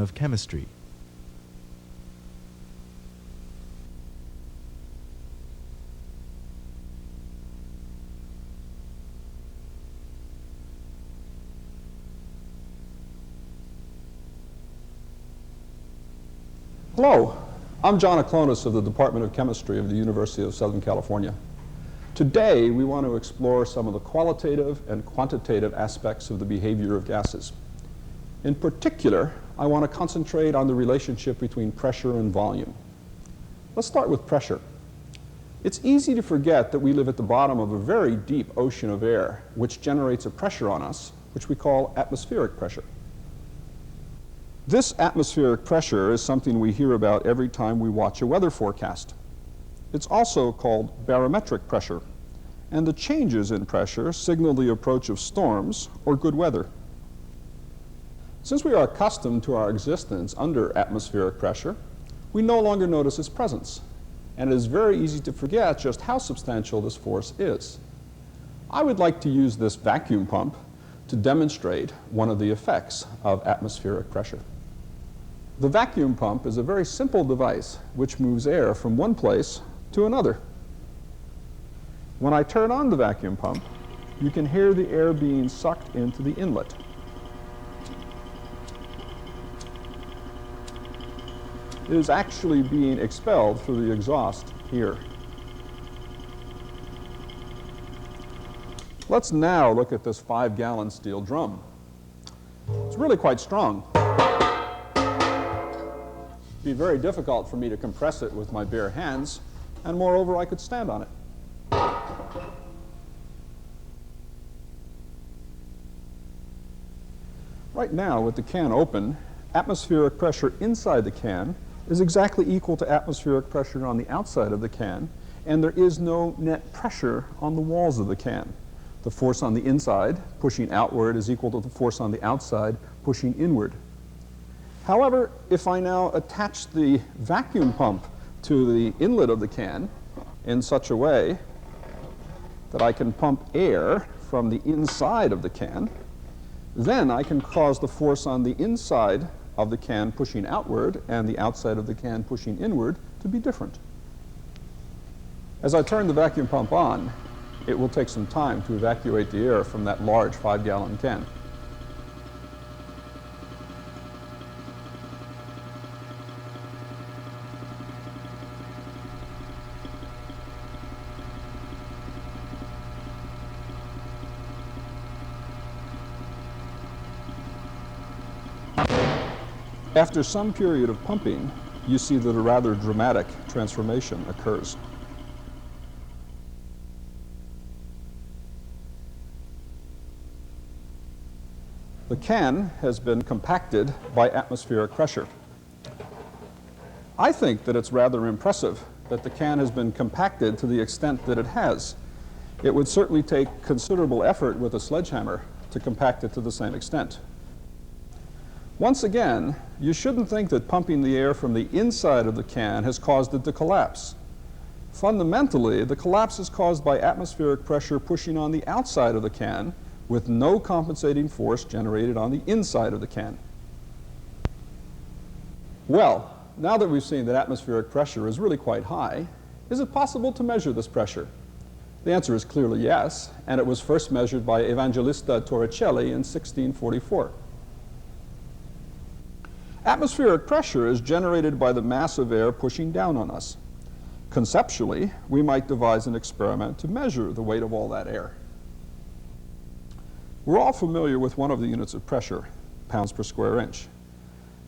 of Chemistry. Hello, I'm John Aklonis of the Department of Chemistry of the University of Southern California. Today, we want to explore some of the qualitative and quantitative aspects of the behavior of gases. In particular, I want to concentrate on the relationship between pressure and volume. Let's start with pressure. It's easy to forget that we live at the bottom of a very deep ocean of air, which generates a pressure on us, which we call atmospheric pressure. This atmospheric pressure is something we hear about every time we watch a weather forecast. It's also called barometric pressure, and the changes in pressure signal the approach of storms or good weather. Since we are accustomed to our existence under atmospheric pressure, we no longer notice its presence, and it is very easy to forget just how substantial this force is. I would like to use this vacuum pump to demonstrate one of the effects of atmospheric pressure. The vacuum pump is a very simple device which moves air from one place to another. When I turn on the vacuum pump, you can hear the air being sucked into the inlet. It is actually being expelled through the exhaust here. Let's now look at this 5-gallon steel drum. It's really quite strong. It'd be very difficult for me to compress it with my bare hands, and moreover, I could stand on it. Right now, with the can open, atmospheric pressure inside the can is exactly equal to atmospheric pressure on the outside of the can, and there is no net pressure on the walls of the can. The force on the inside pushing outward is equal to the force on the outside pushing inward. However, if I now attach the vacuum pump to the inlet of the can in such a way that I can pump air from the inside of the can, then I can cause the force on the inside of the can pushing outward and the outside of the can pushing inward to be different. As I turn the vacuum pump on, it will take some time to evacuate the air from that large 5-gallon can. After some period of pumping, you see that a rather dramatic transformation occurs. The can has been compacted by atmospheric pressure. I think that it's rather impressive that the can has been compacted to the extent that it has. It would certainly take considerable effort with a sledgehammer to compact it to the same extent. Once again, you shouldn't think that pumping the air from the inside of the can has caused it to collapse. Fundamentally, the collapse is caused by atmospheric pressure pushing on the outside of the can with no compensating force generated on the inside of the can. Well, now that we've seen that atmospheric pressure is really quite high, is it possible to measure this pressure? The answer is clearly yes, and it was first measured by Evangelista Torricelli in 1644. Atmospheric pressure is generated by the mass of air pushing down on us. Conceptually, we might devise an experiment to measure the weight of all that air. We're all familiar with one of the units of pressure, pounds per square inch.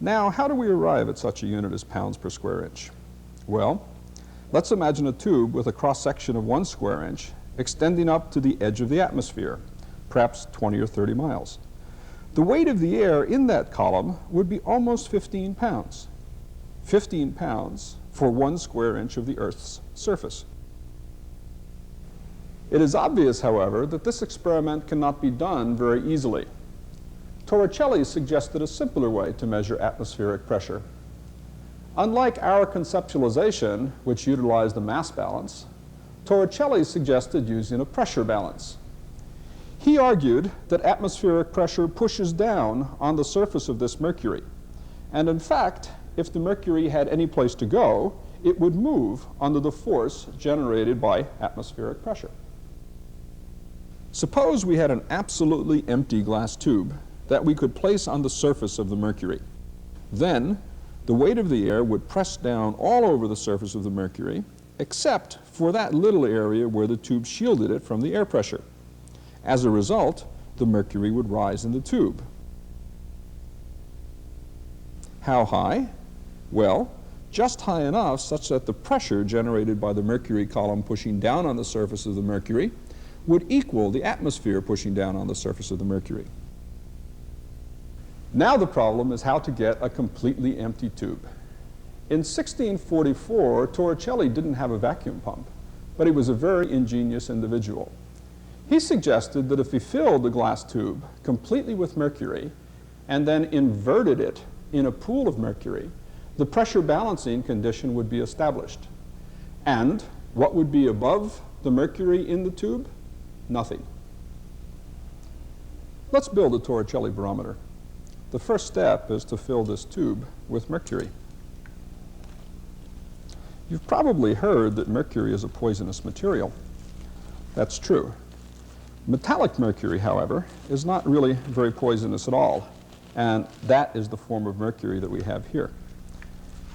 Now, how do we arrive at such a unit as pounds per square inch? Well, let's imagine a tube with a cross-section of 1 square inch extending up to the edge of the atmosphere, perhaps 20 or 30 miles. The weight of the air in that column would be almost 15 pounds. 15 pounds for 1 square inch of the Earth's surface. It is obvious, however, that this experiment cannot be done very easily. Torricelli suggested a simpler way to measure atmospheric pressure. Unlike our conceptualization, which utilized a mass balance, Torricelli suggested using a pressure balance. He argued that atmospheric pressure pushes down on the surface of this mercury, And in fact, if the mercury had any place to go, it would move under the force generated by atmospheric pressure. Suppose we had an absolutely empty glass tube that we could place on the surface of the mercury. Then, the weight of the air would press down all over the surface of the mercury, except for that little area where the tube shielded it from the air pressure. As a result, the mercury would rise in the tube. How high? Well, just high enough such that the pressure generated by the mercury column pushing down on the surface of the mercury would equal the atmosphere pushing down on the surface of the mercury. Now the problem is how to get a completely empty tube. In 1644, Torricelli didn't have a vacuum pump, but he was a very ingenious individual. He suggested that if he filled the glass tube completely with mercury and then inverted it in a pool of mercury, the pressure balancing condition would be established. And what would be above the mercury in the tube? Nothing. Let's build a Torricelli barometer. The first step is to fill this tube with mercury. You've probably heard that mercury is a poisonous material. That's true. Metallic mercury, however, is not really very poisonous at all, and that is the form of mercury that we have here.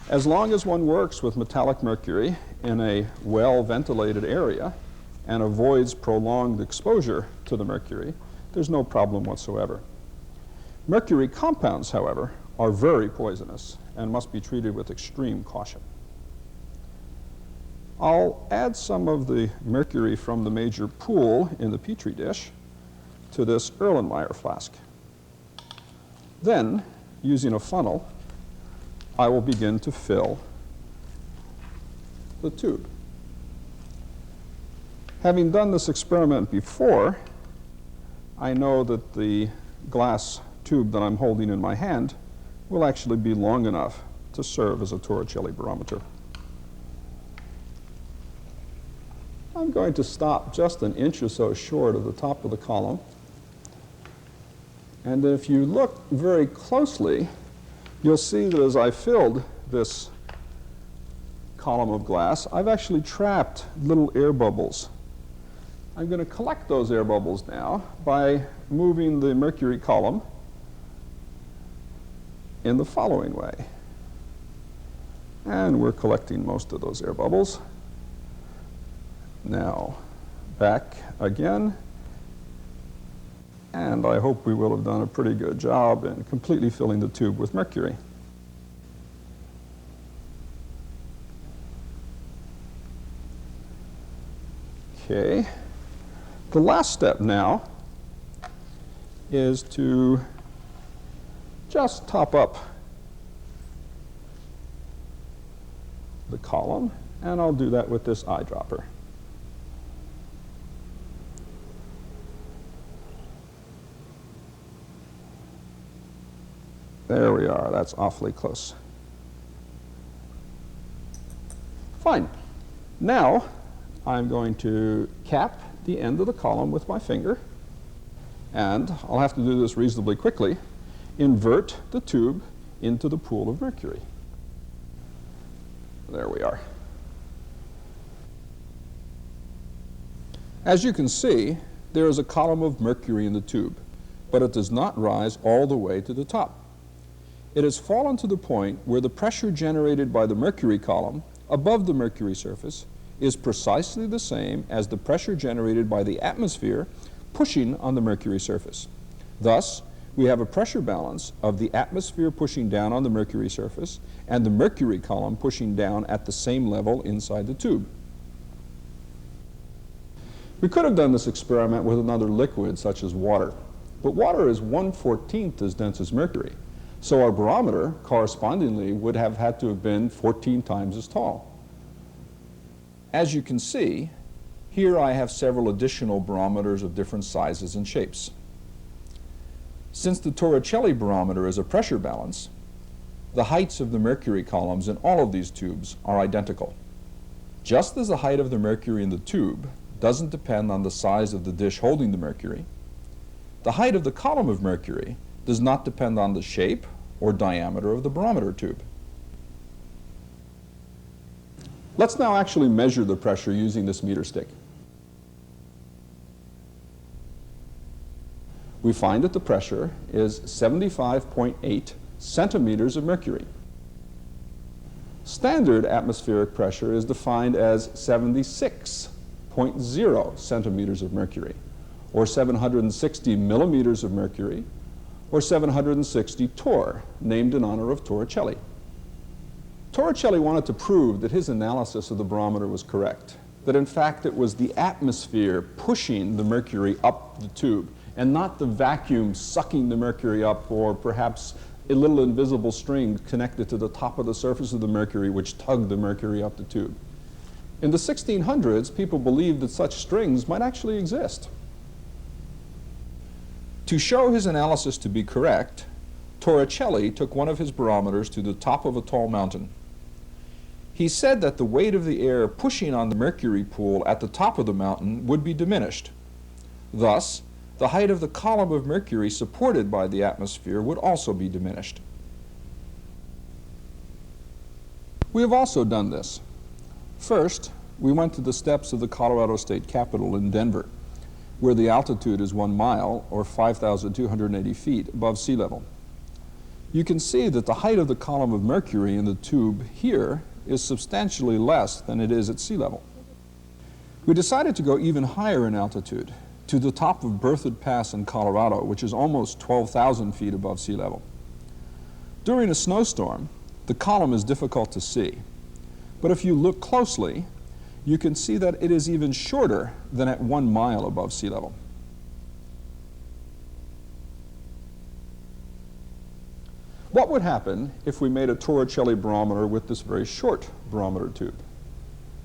As long as one works with metallic mercury in a well-ventilated area and avoids prolonged exposure to the mercury, there's no problem whatsoever. Mercury compounds, however, are very poisonous and must be treated with extreme caution. I'll add some of the mercury from the major pool in the Petri dish to this Erlenmeyer flask. Then, using a funnel, I will begin to fill the tube. Having done this experiment before, I know that the glass tube that I'm holding in my hand will actually be long enough to serve as a Torricelli barometer. I'm going to stop just an inch or so short of the top of the column. And if you look very closely, you'll see that as I filled this column of glass, I've actually trapped little air bubbles. I'm going to collect those air bubbles now by moving the mercury column in the following way. And we're collecting most of those air bubbles. Now, back again. And I hope we will have done a pretty good job in completely filling the tube with mercury. Okay. The last step now is to just top up the column, and I'll do that with this eyedropper. There we are. That's awfully close. Fine. Now I'm going to cap the end of the column with my finger, and I'll have to do this reasonably quickly. Invert the tube into the pool of mercury. There we are. As you can see, there is a column of mercury in the tube, but it does not rise all the way to the top. It has fallen to the point where the pressure generated by the mercury column above the mercury surface is precisely the same as the pressure generated by the atmosphere pushing on the mercury surface. Thus, we have a pressure balance of the atmosphere pushing down on the mercury surface and the mercury column pushing down at the same level inside the tube. We could have done this experiment with another liquid such as water, but water is 1/14 as dense as mercury. So our barometer, correspondingly, would have had to have been 14 times as tall. As you can see, here I have several additional barometers of different sizes and shapes. Since the Torricelli barometer is a pressure balance, the heights of the mercury columns in all of these tubes are identical. Just as the height of the mercury in the tube doesn't depend on the size of the dish holding the mercury, the height of the column of mercury does not depend on the shape or diameter of the barometer tube. Let's now actually measure the pressure using this meter stick. We find that the pressure is 75.8 centimeters of mercury. Standard atmospheric pressure is defined as 76.0 centimeters of mercury, or 760 millimeters of mercury, or 760 torr, named in honor of Torricelli. Torricelli wanted to prove that his analysis of the barometer was correct, that in fact it was the atmosphere pushing the mercury up the tube, and not the vacuum sucking the mercury up, or perhaps a little invisible string connected to the top of the surface of the mercury which tugged the mercury up the tube. In the 1600s, people believed that such strings might actually exist. To show his analysis to be correct, Torricelli took one of his barometers to the top of a tall mountain. He said that the weight of the air pushing on the mercury pool at the top of the mountain would be diminished. Thus, the height of the column of mercury supported by the atmosphere would also be diminished. We have also done this. First, we went to the steps of the Colorado State Capitol in Denver, where the altitude is 1 mile, or 5,280 feet, above sea level. You can see that the height of the column of mercury in the tube here is substantially less than it is at sea level. We decided to go even higher in altitude, to the top of Berthoud Pass in Colorado, which is almost 12,000 feet above sea level. During a snowstorm, the column is difficult to see, but if you look closely, you can see that it is even shorter than at 1 mile above sea level. What would happen if we made a Torricelli barometer with this very short barometer tube?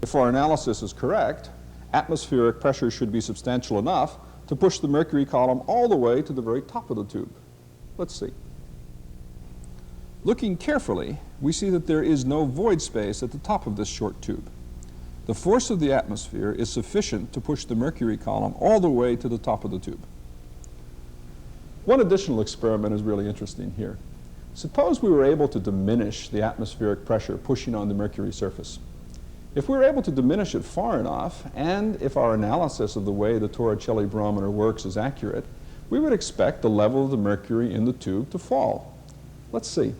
If our analysis is correct, atmospheric pressure should be substantial enough to push the mercury column all the way to the very top of the tube. Let's see. Looking carefully, we see that there is no void space at the top of this short tube. The force of the atmosphere is sufficient to push the mercury column all the way to the top of the tube. One additional experiment is really interesting here. Suppose we were able to diminish the atmospheric pressure pushing on the mercury surface. If we were able to diminish it far enough, and if our analysis of the way the Torricelli barometer works is accurate, we would expect the level of the mercury in the tube to fall. Let's see.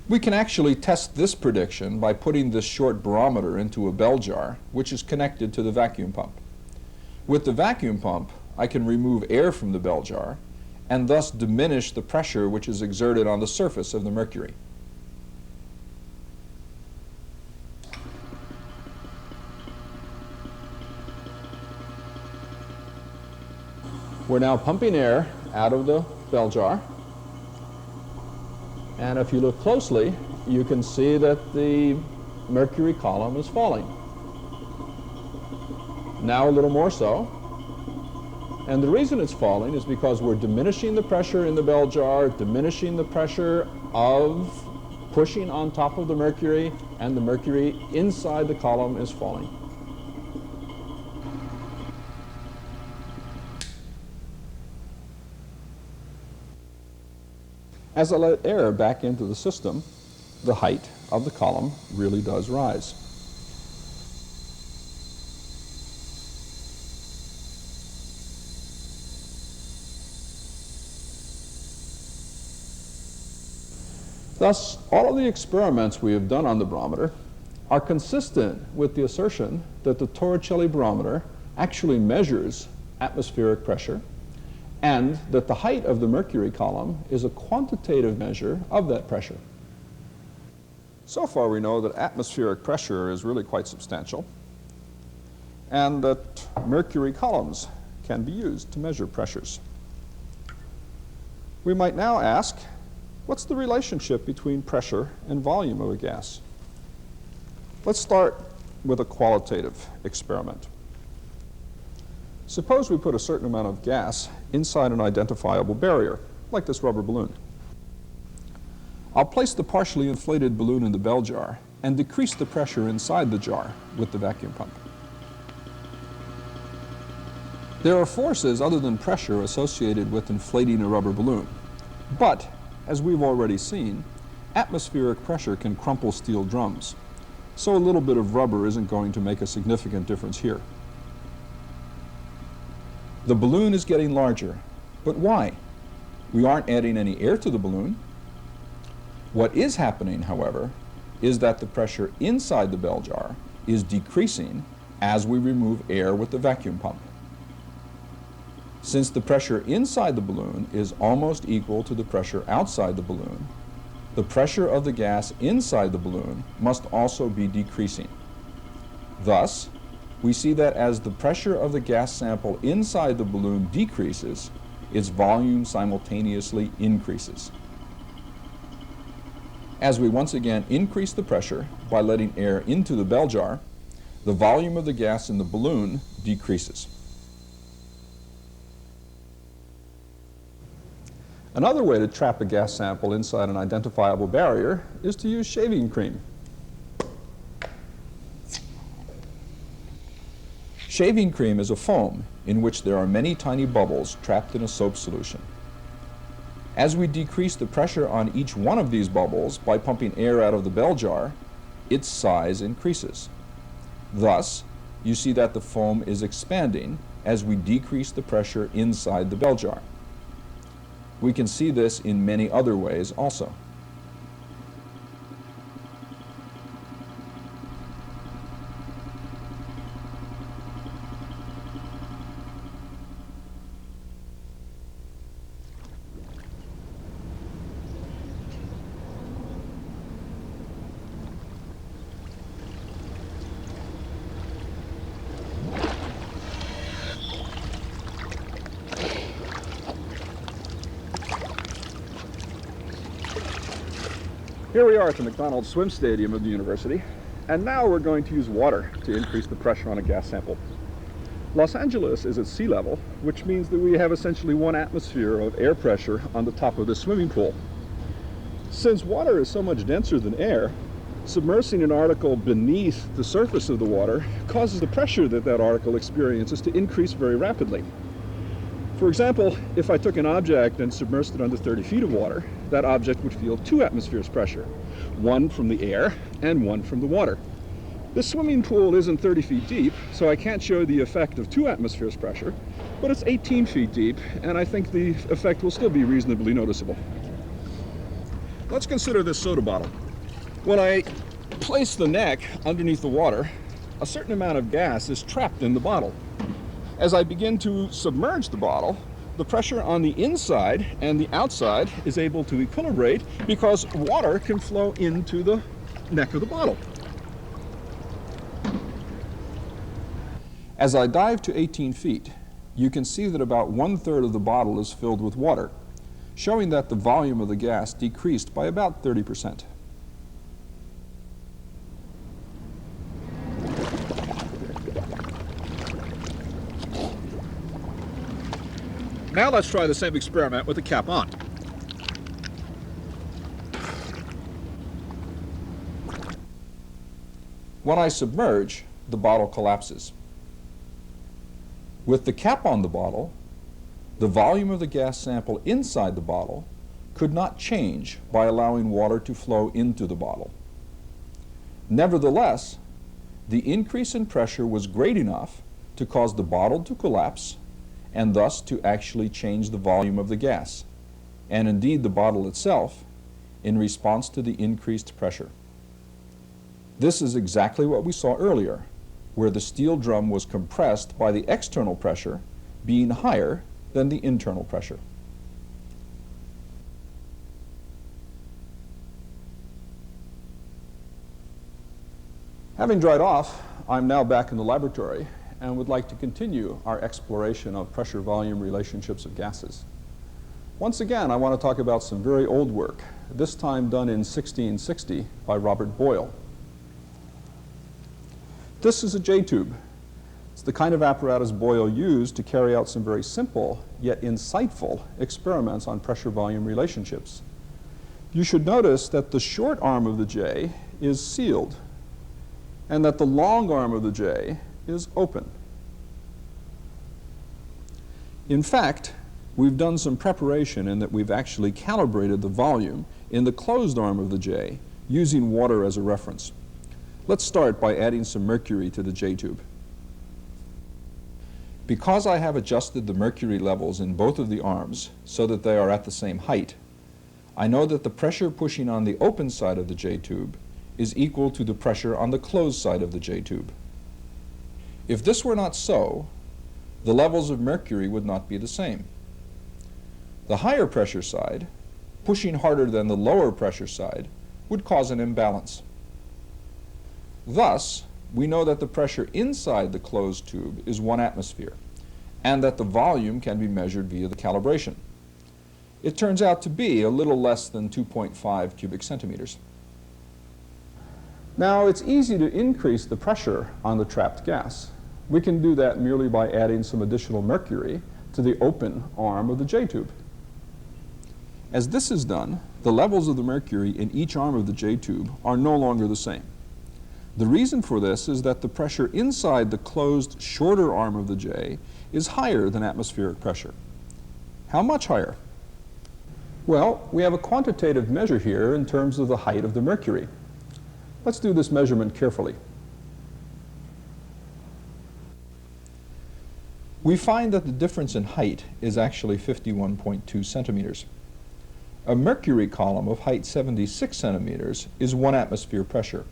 We can actually test this prediction by putting this short barometer into a bell jar, which is connected to the vacuum pump. With the vacuum pump, I can remove air from the bell jar and thus diminish the pressure which is exerted on the surface of the mercury. We're now pumping air out of the bell jar, and if you look closely, you can see that the mercury column is falling. Now a little more so. And the reason it's falling is because we're diminishing the pressure in the bell jar, diminishing the pressure of pushing on top of the mercury, and the mercury inside the column is falling. As I let air back into the system, the height of the column really does rise. Thus, all of the experiments we have done on the barometer are consistent with the assertion that the Torricelli barometer actually measures atmospheric pressure, and that the height of the mercury column is a quantitative measure of that pressure. So far we know that atmospheric pressure is really quite substantial, and that mercury columns can be used to measure pressures. We might now ask, what's the relationship between pressure and volume of a gas? Let's start with a qualitative experiment. Suppose we put a certain amount of gas inside an identifiable barrier, like this rubber balloon. I'll place the partially inflated balloon in the bell jar and decrease the pressure inside the jar with the vacuum pump. There are forces other than pressure associated with inflating a rubber balloon, but, as we've already seen, atmospheric pressure can crumple steel drums, so a little bit of rubber isn't going to make a significant difference here. The balloon is getting larger, but why? We aren't adding any air to the balloon. What is happening, however, is that the pressure inside the bell jar is decreasing as we remove air with the vacuum pump. Since the pressure inside the balloon is almost equal to the pressure outside the balloon, the pressure of the gas inside the balloon must also be decreasing. Thus, we see that as the pressure of the gas sample inside the balloon decreases, its volume simultaneously increases. As we once again increase the pressure by letting air into the bell jar, the volume of the gas in the balloon decreases. Another way to trap a gas sample inside an identifiable barrier is to use shaving cream. Shaving cream is a foam in which there are many tiny bubbles trapped in a soap solution. As we decrease the pressure on each one of these bubbles by pumping air out of the bell jar, its size increases. Thus, you see that the foam is expanding as we decrease the pressure inside the bell jar. We can see this in many other ways also. Here we are at the McDonald's swim stadium of the university, and now we're going to use water to increase the pressure on a gas sample. Los Angeles is at sea level, which means that we have essentially 1 atmosphere of air pressure on the top of the swimming pool. Since water is so much denser than air, submersing an article beneath the surface of the water causes the pressure that that article experiences to increase very rapidly. For example, if I took an object and submersed it under 30 feet of water, that object would feel 2 atmospheres pressure, 1 from the air and 1 from the water. This swimming pool isn't 30 feet deep, so I can't show the effect of 2 atmospheres pressure, but it's 18 feet deep, and I think the effect will still be reasonably noticeable. Let's consider this soda bottle. When I place the neck underneath the water, a certain amount of gas is trapped in the bottle. As I begin to submerge the bottle, the pressure on the inside and the outside is able to equilibrate because water can flow into the neck of the bottle. As I dive to 18 feet, you can see that about 1/3 of the bottle is filled with water, showing that the volume of the gas decreased by about 30%. Now let's try the same experiment with the cap on. When I submerge, the bottle collapses. With the cap on the bottle, the volume of the gas sample inside the bottle could not change by allowing water to flow into the bottle. Nevertheless, the increase in pressure was great enough to cause the bottle to collapse and thus to actually change the volume of the gas, and indeed the bottle itself, in response to the increased pressure. This is exactly what we saw earlier, where the steel drum was compressed by the external pressure being higher than the internal pressure. Having dried off, I'm now back in the laboratory and would like to continue our exploration of pressure-volume relationships of gases. Once again, I want to talk about some very old work, this time done in 1660 by Robert Boyle. This is a J-tube. It's the kind of apparatus Boyle used to carry out some very simple yet insightful experiments on pressure-volume relationships. You should notice that the short arm of the J is sealed and that the long arm of the J is open. In fact, we've done some preparation in that we've actually calibrated the volume in the closed arm of the J using water as a reference. Let's start by adding some mercury to the J tube. Because I have adjusted the mercury levels in both of the arms so that they are at the same height, I know that the pressure pushing on the open side of the J tube is equal to the pressure on the closed side of the J tube. If this were not so, the levels of mercury would not be the same. The higher pressure side, pushing harder than the lower pressure side, would cause an imbalance. Thus, we know that the pressure inside the closed tube is 1 atmosphere, and that the volume can be measured via the calibration. It turns out to be a little less than 2.5 cubic centimeters. Now, it's easy to increase the pressure on the trapped gas. We can do that merely by adding some additional mercury to the open arm of the J tube. As this is done, the levels of the mercury in each arm of the J tube are no longer the same. The reason for this is that the pressure inside the closed, shorter arm of the J is higher than atmospheric pressure. How much higher? Well, we have a quantitative measure here in terms of the height of the mercury. Let's do this measurement carefully. We find that the difference in height is actually 51.2 centimeters. A mercury column of height 76 centimeters is 1 atmosphere pressure,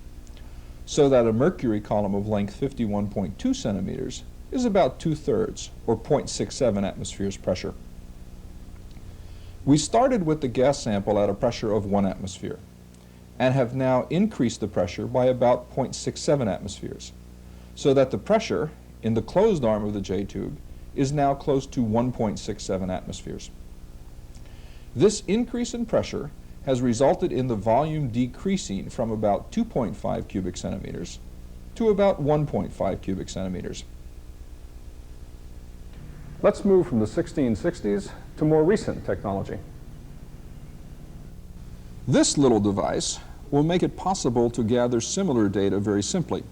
so that a mercury column of length 51.2 centimeters is about 2/3, or 0.67 atmospheres pressure. We started with the gas sample at a pressure of 1 atmosphere, and have now increased the pressure by about 0.67 atmospheres, so that the pressure in the closed arm of the J tube is now close to 1.67 atmospheres. This increase in pressure has resulted in the volume decreasing from about 2.5 cubic centimeters to about 1.5 cubic centimeters. Let's move from the 1660s to more recent technology. This little device will make it possible to gather similar data very simply.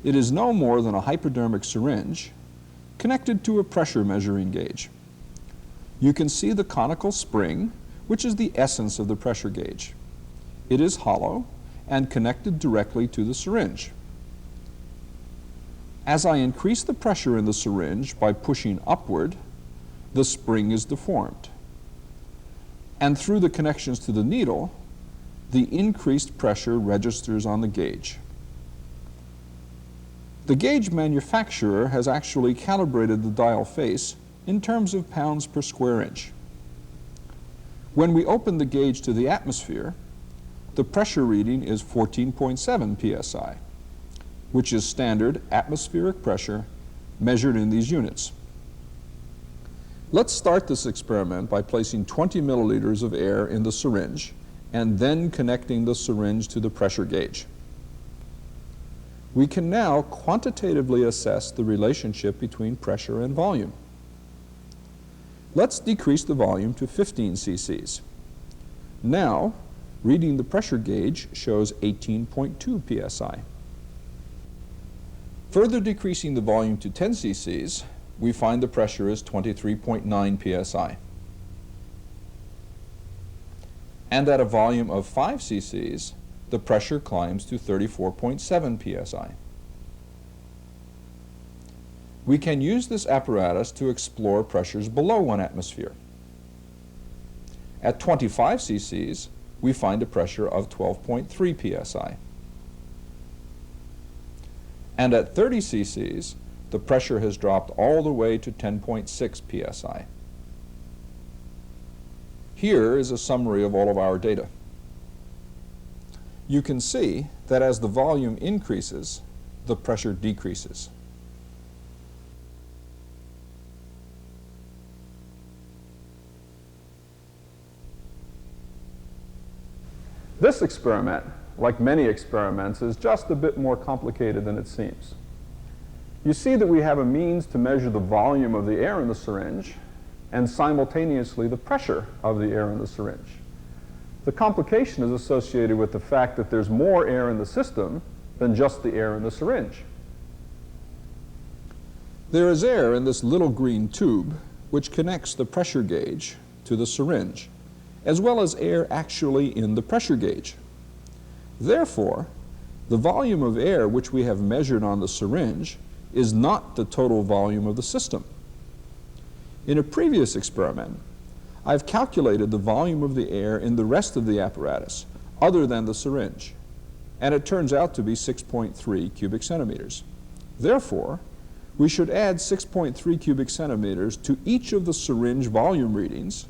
It is no more than a hypodermic syringe connected to a pressure measuring gauge. You can see the conical spring, which is the essence of the pressure gauge. It is hollow and connected directly to the syringe. As I increase the pressure in the syringe by pushing upward, the spring is deformed. And through the connections to the needle, the increased pressure registers on the gauge. The gauge manufacturer has actually calibrated the dial face in terms of pounds per square inch. When we open the gauge to the atmosphere, the pressure reading is 14.7 psi, which is standard atmospheric pressure measured in these units. Let's start this experiment by placing 20 milliliters of air in the syringe and then connecting the syringe to the pressure gauge. We can now quantitatively assess the relationship between pressure and volume. Let's decrease the volume to 15 cc's. Now, reading the pressure gauge shows 18.2 psi. Further decreasing the volume to 10 cc's, we find the pressure is 23.9 psi. And at a volume of 5 cc's, the pressure climbs to 34.7 psi. We can use this apparatus to explore pressures below 1 atmosphere. At 25 cc's, we find a pressure of 12.3 psi. And at 30 cc's, the pressure has dropped all the way to 10.6 psi. Here is a summary of all of our data. You can see that as the volume increases, the pressure decreases. This experiment, like many experiments, is just a bit more complicated than it seems. You see that we have a means to measure the volume of the air in the syringe and simultaneously the pressure of the air in the syringe. The complication is associated with the fact that there's more air in the system than just the air in the syringe. There is air in this little green tube which connects the pressure gauge to the syringe, as well as air actually in the pressure gauge. Therefore, the volume of air which we have measured on the syringe is not the total volume of the system. In a previous experiment, I've calculated the volume of the air in the rest of the apparatus, other than the syringe, and it turns out to be 6.3 cubic centimeters. Therefore, we should add 6.3 cubic centimeters to each of the syringe volume readings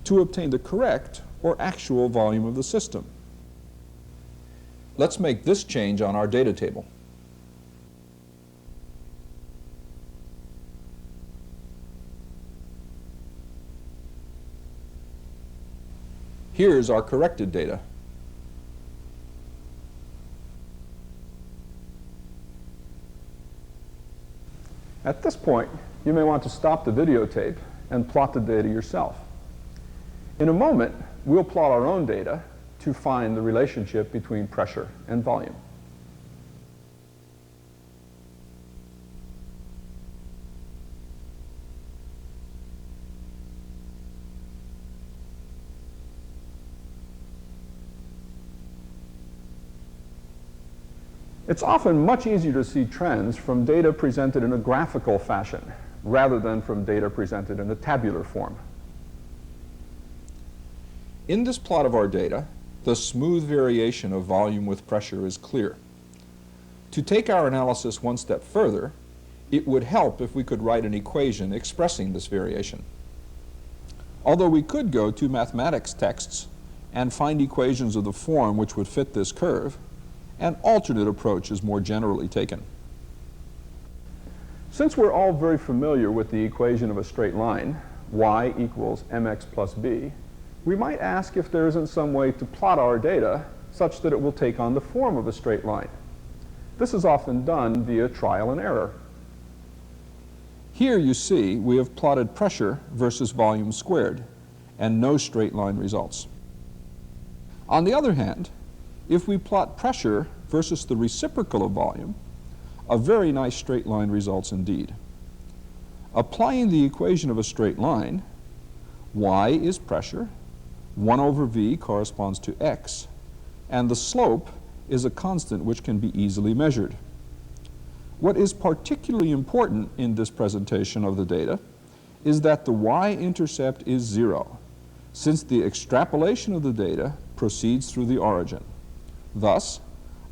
to obtain the correct or actual volume of the system. Let's make this change on our data table. Here's our corrected data. At this point, you may want to stop the videotape and plot the data yourself. In a moment, we'll plot our own data to find the relationship between pressure and volume. It's often much easier to see trends from data presented in a graphical fashion rather than from data presented in a tabular form. In this plot of our data, the smooth variation of volume with pressure is clear. To take our analysis one step further, it would help if we could write an equation expressing this variation. Although we could go to mathematics texts and find equations of the form which would fit this curve, an alternate approach is more generally taken. Since we're all very familiar with the equation of a straight line, y equals mx plus b, we might ask if there isn't some way to plot our data such that it will take on the form of a straight line. This is often done via trial and error. Here you see we have plotted pressure versus volume squared, and no straight line results. On the other hand, if we plot pressure versus the reciprocal of volume, a very nice straight line results indeed. Applying the equation of a straight line, y is pressure, 1 over v corresponds to x, and the slope is a constant which can be easily measured. What is particularly important in this presentation of the data is that the y-intercept is 0, since the extrapolation of the data proceeds through the origin. Thus,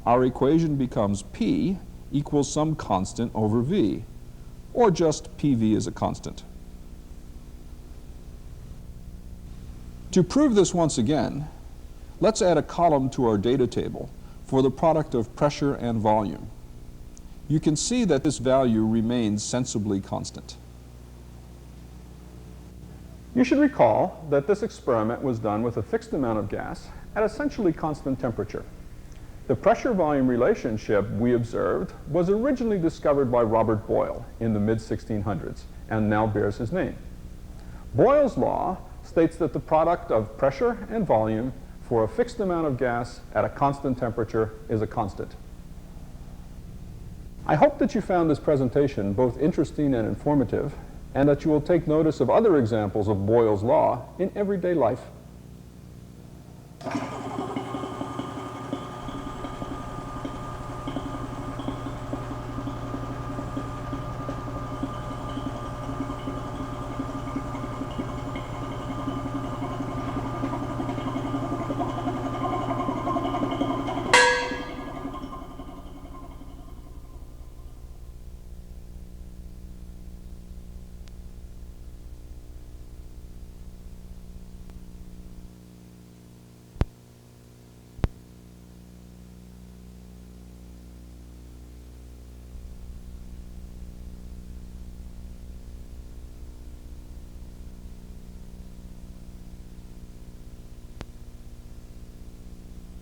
our equation becomes p equals some constant over v, or just pv is a constant. To prove this once again, let's add a column to our data table for the product of pressure and volume. You can see that this value remains sensibly constant. You should recall that this experiment was done with a fixed amount of gas at essentially constant temperature. The pressure-volume relationship we observed was originally discovered by Robert Boyle in the mid-1600s and now bears his name. Boyle's law states that the product of pressure and volume for a fixed amount of gas at a constant temperature is a constant. I hope that you found this presentation both interesting and informative, and that you will take notice of other examples of Boyle's law in everyday life.